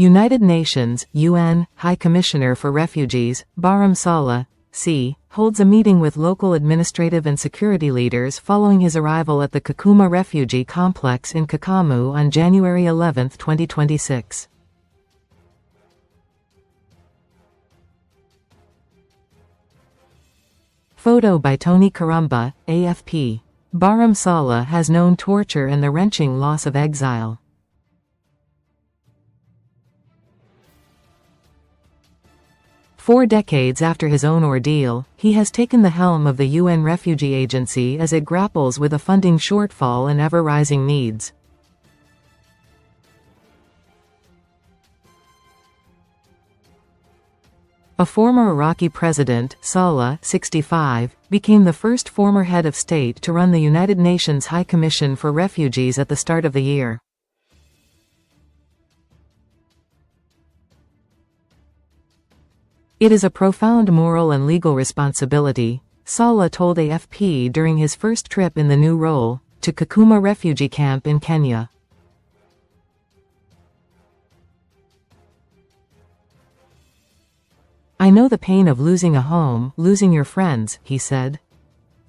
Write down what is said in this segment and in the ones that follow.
United Nations (UN) High Commissioner for Refugees, Barham Salih, holds a meeting with local administrative and security leaders following his arrival at the Kakuma refugee complex in Kakamu on January 11, 2026. Photo by Tony KARUMBA, AFP. Barham Salih has known torture and the wrenching loss of exile. Four decades after his own ordeal, he has taken the helm of the UN Refugee Agency as it grapples with a funding shortfall and ever-rising needs. A former Iraqi president, Salih, 65, became the first former head of state to run the United Nations High Commission for Refugees at the start of the year. It is a profound moral and legal responsibility, Salih told AFP during his first trip in the new role, to Kakuma refugee camp in Kenya. "I know the pain of losing a home, losing your friends," he said.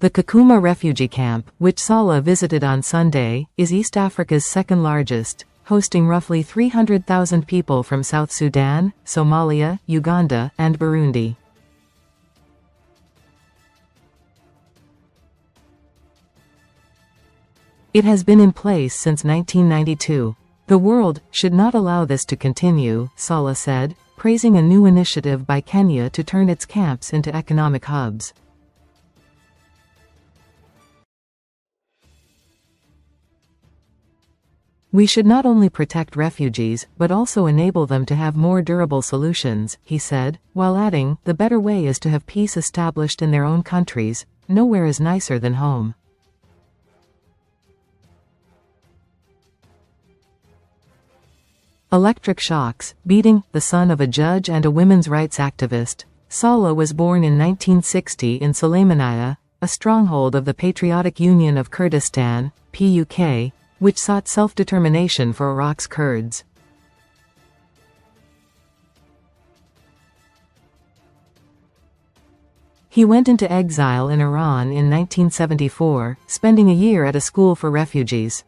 The Kakuma refugee camp, which Salih visited on Sunday, is East Africa's second largest, hosting roughly 300,000 people from South Sudan, Somalia, Uganda, and Burundi. It has been in place since 1992. "The world should not allow this to continue," Salih said, praising a new initiative by Kenya to turn its camps into economic hubs. "We should not only protect refugees, but also enable them to have more durable solutions," he said, while adding, "The better way is to have peace established in their own countries. Nowhere is nicer than home." Electric shocks, beating, the son of a judge and a women's rights activist, Salih was born in 1960 in Sulaymaniyah, a stronghold of the Patriotic Union of Kurdistan, PUK, which sought self-determination for Iraq's Kurds. He went into exile in Iran in 1974, spending a year at a school for refugees.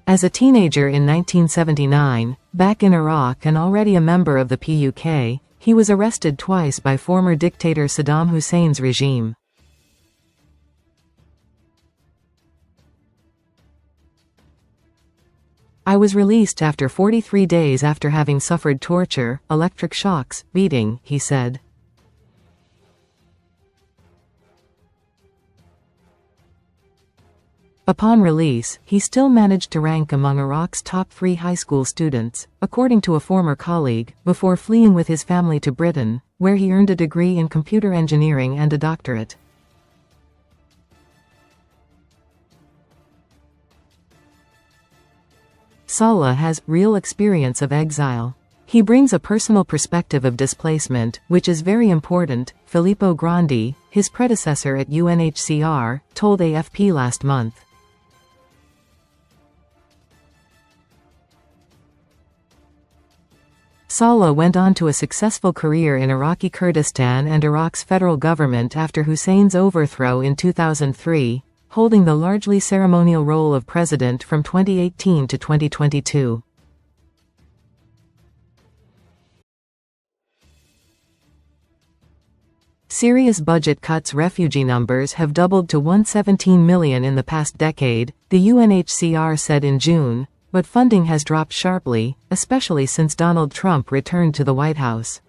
As a teenager in 1979, back in Iraq and already a member of the PUK, he was arrested twice by former dictator Saddam Hussein's regime. "I was released after 43 days after having suffered torture, electric shocks, beating," he said. Upon release, he still managed to rank among Iraq's top 3 high school students, according to a former colleague, before fleeing with his family to Britain, where he earned a degree in computer engineering and a doctorate. Salih has real experience of exile. He brings a personal perspective of displacement, which is very important, Filippo Grandi, his predecessor at UNHCR, told AFP last month. Salih went on to a successful career in Iraqi Kurdistan and Iraq's federal government after Hussein's overthrow in 2003, holding the largely ceremonial role of president from 2018 to 2022. Syria's budget cuts. Refugee numbers have doubled to 117 million in the past decade, the UNHCR said in June, but funding has dropped sharply, especially since Donald Trump returned to the White House.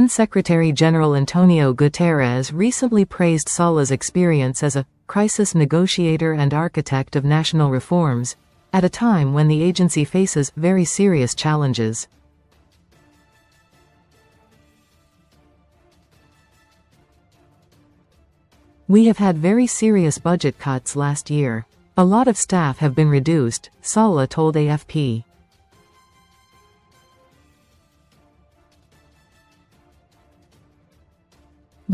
Secretary-General Antonio Guterres recently praised Salih's experience as a crisis negotiator and architect of national reforms, at a time when the agency faces very serious challenges. "We have had very serious budget cuts last year. A lot of staff have been reduced," Salih told AFP.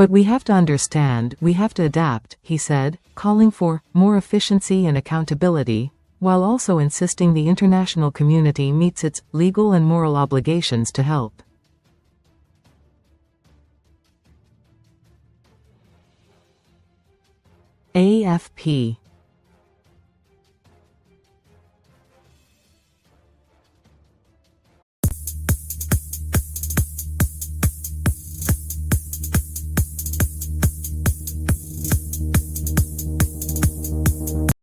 But we have to understand, we have to adapt, he said, calling for more efficiency and accountability, while also insisting the international community meets its legal and moral obligations to help. AFP